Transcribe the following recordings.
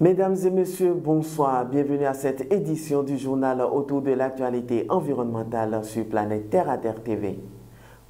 Mesdames et messieurs, bonsoir. Bienvenue à cette édition du journal autour de l'actualité environnementale sur Planète Terre à Terre TV.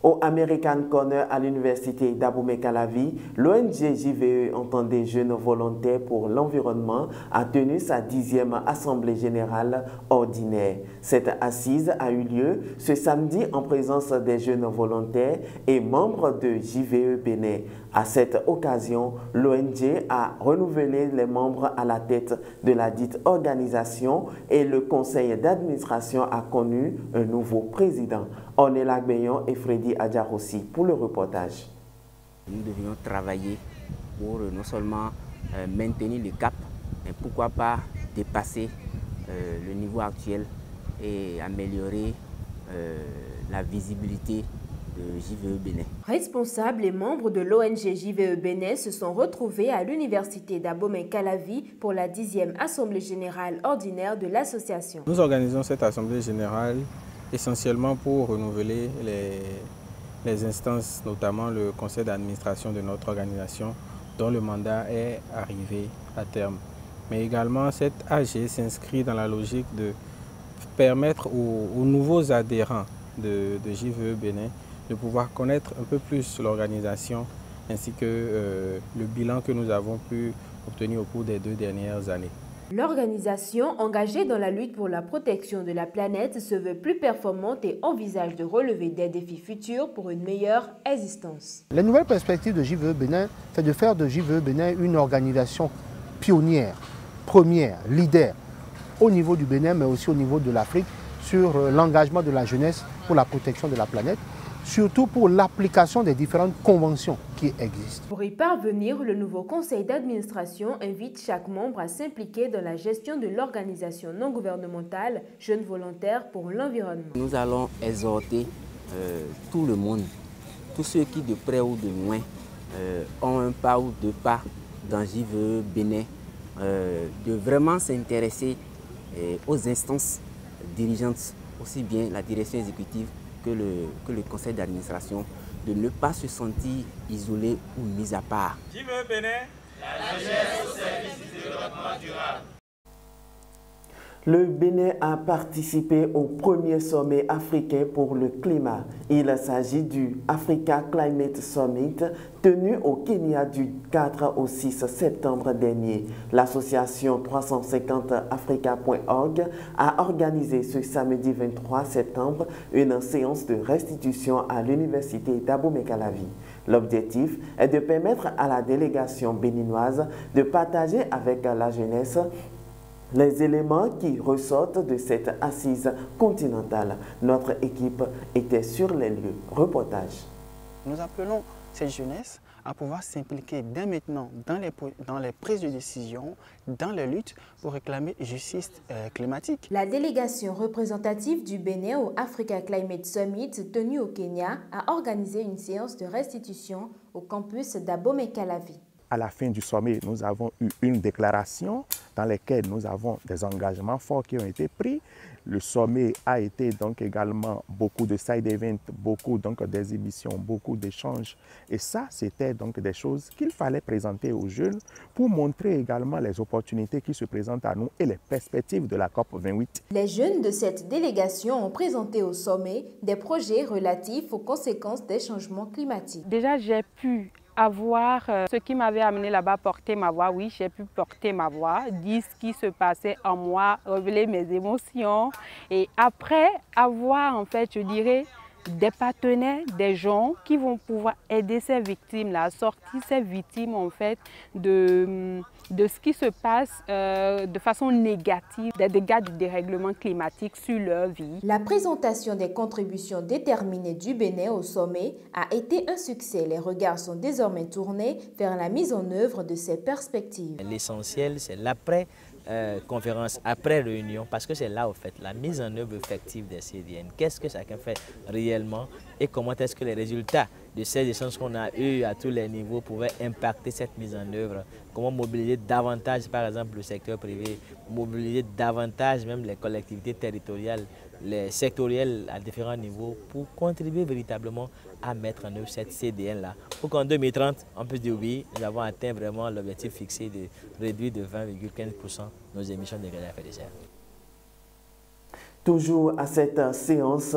Au American Corner à l'université d'Abomey-Calavi, l'ONG JVE Entendez Jeunes Volontaires pour l'Environnement a tenu sa 10e Assemblée Générale Ordinaire. Cette assise a eu lieu ce samedi en présence des jeunes volontaires et membres de JVE Bénin. À cette occasion, l'ONG a renouvelé les membres à la tête de la dite organisation et le conseil d'administration a connu un nouveau président. Ornella Gbeyon et Freddy Adjarossi pour le reportage. Nous devions travailler pour non seulement maintenir le cap, mais pourquoi pas dépasser le niveau actuel et améliorer la visibilité de JVE Bénin. Responsables et membres de l'ONG JVE Bénin se sont retrouvés à l'université d'Abomey-Calavi pour la 10e Assemblée Générale Ordinaire de l'association. Nous organisons cette Assemblée Générale essentiellement pour renouveler les instances, notamment le conseil d'administration de notre organisation, dont le mandat est arrivé à terme. Mais également, cette AG s'inscrit dans la logique de permettre aux nouveaux adhérents de JVE Bénin de pouvoir connaître un peu plus l'organisation ainsi que le bilan que nous avons pu obtenir au cours des 2 dernières années. L'organisation, engagée dans la lutte pour la protection de la planète, se veut plus performante et envisage de relever des défis futurs pour une meilleure existence. Les nouvelles perspectives de JVE Bénin, c'est de faire de JVE Bénin une organisation pionnière, première, leader, au niveau du Bénin, mais aussi au niveau de l'Afrique, sur l'engagement de la jeunesse pour la protection de la planète, surtout pour l'application des différentes conventions qui existent. Pour y parvenir, le nouveau conseil d'administration invite chaque membre à s'impliquer dans la gestion de l'organisation non gouvernementale Jeunes Volontaires pour l'Environnement. Nous allons exhorter tout le monde, tous ceux qui de près ou de loin ont un pas ou deux pas dans JVE Bénin, de vraiment s'intéresser aux instances dirigeantes, aussi bien la direction exécutive que le conseil d'administration, de ne pas se sentir isolé ou mis à part. JVE Bénin, la jeunesse au service du développement durable. Le Bénin a participé au premier sommet africain pour le climat. Il s'agit du Africa Climate Summit tenu au Kenya du 4 au 6 septembre dernier. L'association 350africa.org a organisé ce samedi 23 septembre une séance de restitution à l'université d'Abomey-Calavi. L'objectif est de permettre à la délégation béninoise de partager avec la jeunesse les éléments qui ressortent de cette assise continentale. Notre équipe était sur les lieux. Reportage. Nous appelons cette jeunesse à pouvoir s'impliquer dès maintenant dans les prises de décision, dans les luttes pour réclamer justice climatique. La délégation représentative du Bénin au Africa Climate Summit tenu au Kenya a organisé une séance de restitution au campus d'Abomey-Calavi. À la fin du sommet, nous avons eu une déclaration dans laquelle nous avons des engagements forts qui ont été pris. Le sommet a été donc également beaucoup de side events, beaucoup d'exhibitions, beaucoup d'échanges. Et ça, c'était donc des choses qu'il fallait présenter aux jeunes pour montrer également les opportunités qui se présentent à nous et les perspectives de la COP 28. Les jeunes de cette délégation ont présenté au sommet des projets relatifs aux conséquences des changements climatiques. Déjà, j'ai pu avoir ce qui m'avait amené là-bas, porter ma voix. Oui, j'ai pu porter ma voix, dire ce qui se passait en moi, révéler mes émotions. Et après avoir, en fait, je dirais, des partenaires, des gens qui vont pouvoir aider ces victimes-là, à sortir ces victimes, en fait, de ce qui se passe de façon négative, des dégâts du dérèglement climatique sur leur vie. La présentation des contributions déterminées du Bénin au sommet a été un succès. Les regards sont désormais tournés vers la mise en œuvre de ces perspectives. L'essentiel, c'est l'après-conférence, après-réunion, parce que c'est là, au fait, la mise en œuvre effective des CDN. Qu'est-ce que chacun fait réellement et comment est-ce que les résultats de ces échanges qu'on a eus à tous les niveaux pouvaient impacter cette mise en œuvre. Comment mobiliser davantage, par exemple, le secteur privé, mobiliser davantage même les collectivités territoriales, les sectorielles à différents niveaux pour contribuer véritablement à mettre en œuvre cette CDN-là. Pour qu'en 2030, on puisse dire oui, nous avons atteint vraiment l'objectif fixé de réduire de 20,15% nos émissions de gaz à effet de serre. Toujours à cette séance,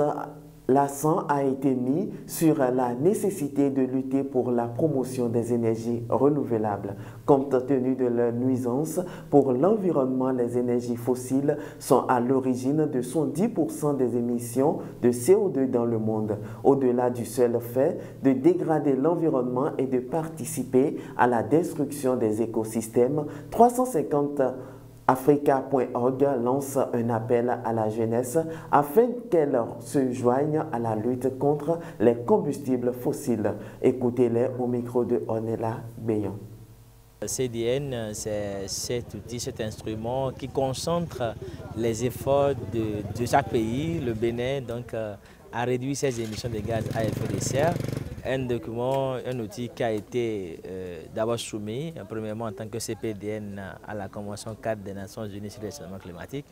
l'accent a été mis sur la nécessité de lutter pour la promotion des énergies renouvelables. Compte tenu de leur nuisance pour l'environnement, les énergies fossiles sont à l'origine de 110% des émissions de CO2 dans le monde. Au-delà du seul fait de dégrader l'environnement et de participer à la destruction des écosystèmes, 350 Africa.org lance un appel à la jeunesse afin qu'elle se joigne à la lutte contre les combustibles fossiles. Écoutez-les au micro de Ornella Béon. Le CDN, c'est cet outil, cet instrument qui concentre les efforts de chaque pays, le Bénin, donc, à réduire ses émissions de gaz à effet de serre. Un document, un outil qui a été d'abord soumis, premièrement en tant que CPDN à la Convention cadre des Nations Unies sur le changement climatique,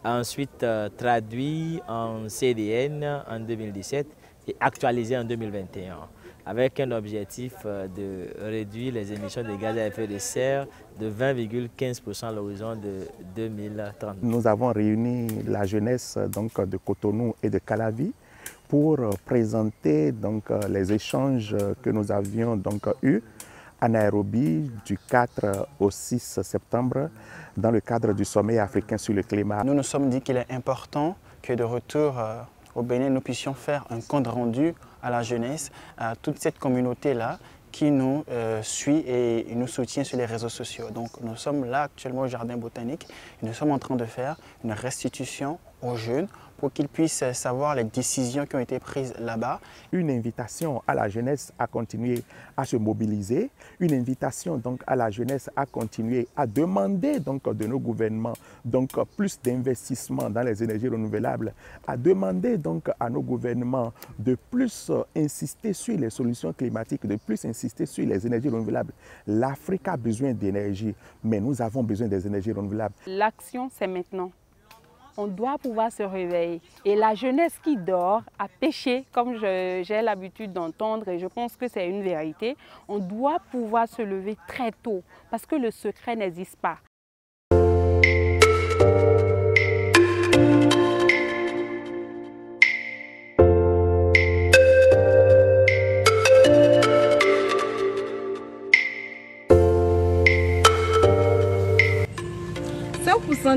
ensuite traduit en CDN en 2017 et actualisé en 2021, avec un objectif de réduire les émissions de gaz à effet de serre de 20,15% à l'horizon de 2030. Nous avons réuni la jeunesse donc, de Cotonou et de Calavi pour présenter donc, les échanges que nous avions donc, eus à Nairobi du 4 au 6 septembre dans le cadre du sommet africain sur le climat. Nous nous sommes dit qu'il est important que de retour au Bénin, nous puissions faire un compte rendu à la jeunesse, à toute cette communauté-là qui nous suit et nous soutient sur les réseaux sociaux. Donc nous sommes là actuellement au Jardin botanique et nous sommes en train de faire une restitution aux jeunes pour qu'ils puissent savoir les décisions qui ont été prises là-bas. Une invitation à la jeunesse à continuer à se mobiliser, une invitation donc à la jeunesse à continuer à demander donc de nos gouvernements donc plus d'investissement dans les énergies renouvelables, à demander donc à nos gouvernements de plus insister sur les solutions climatiques, de plus insister sur les énergies renouvelables. L'Afrique a besoin d'énergie, mais nous avons besoin des énergies renouvelables. L'action, c'est maintenant. On doit pouvoir se réveiller. Et la jeunesse qui dort a péché, comme j'ai l'habitude d'entendre, et je pense que c'est une vérité. On doit pouvoir se lever très tôt, parce que le secret n'existe pas.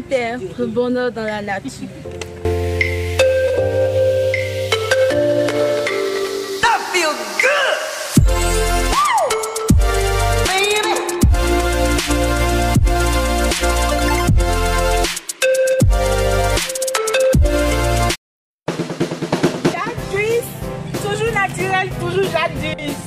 Terre, le bonheur dans la nature. That feels good! Baby! Jadis, toujours naturel, toujours jadis.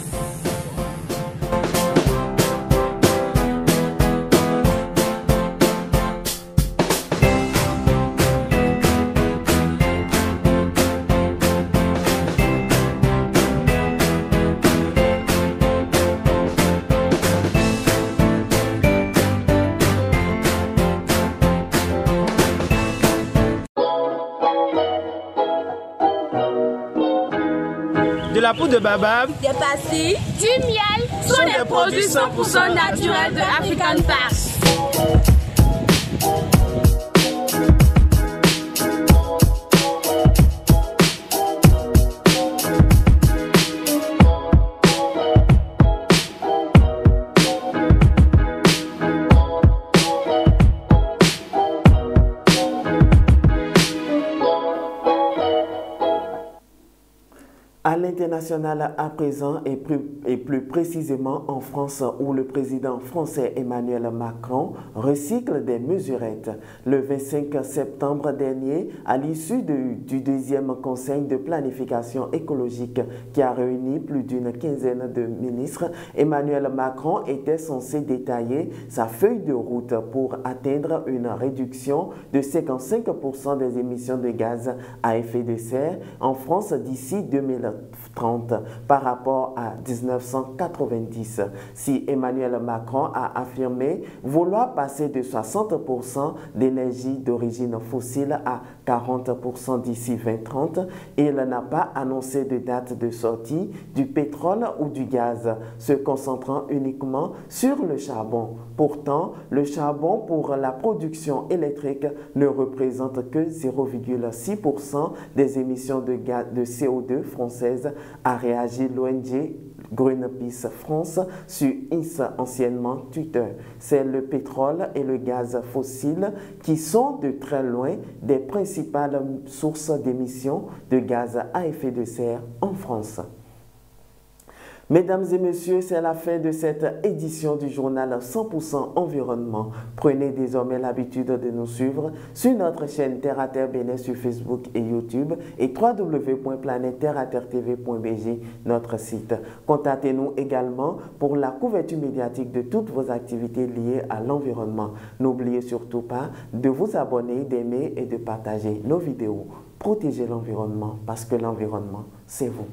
De la poudre de baobab, des pastilles, du miel sont des produits 100% naturels de African Farm. À l'international à présent et plus précisément en France où le président français Emmanuel Macron recycle des mesurettes. Le 25 septembre dernier, à l'issue du deuxième conseil de planification écologique qui a réuni plus d'une quinzaine de ministres, Emmanuel Macron était censé détailler sa feuille de route pour atteindre une réduction de 55% des émissions de gaz à effet de serre en France d'ici 2030. 30 par rapport à 1990. Si Emmanuel Macron a affirmé vouloir passer de 60% d'énergie d'origine fossile à 40% d'ici 2030, il n'a pas annoncé de date de sortie du pétrole ou du gaz, se concentrant uniquement sur le charbon. Pourtant, le charbon pour la production électrique ne représente que 0,6% des émissions de CO2 françaises, a réagi l'ONG Greenpeace France sur X, anciennement Twitter. C'est le pétrole et le gaz fossile qui sont de très loin des principales sources d'émissions de gaz à effet de serre en France. Mesdames et messieurs, c'est la fin de cette édition du journal 100% Environnement. Prenez désormais l'habitude de nous suivre sur notre chaîne Terre à Terre Bénin sur Facebook et YouTube et www.planetterreaterretv.bg, notre site. Contactez-nous également pour la couverture médiatique de toutes vos activités liées à l'environnement. N'oubliez surtout pas de vous abonner, d'aimer et de partager nos vidéos. Protégez l'environnement parce que l'environnement, c'est vous.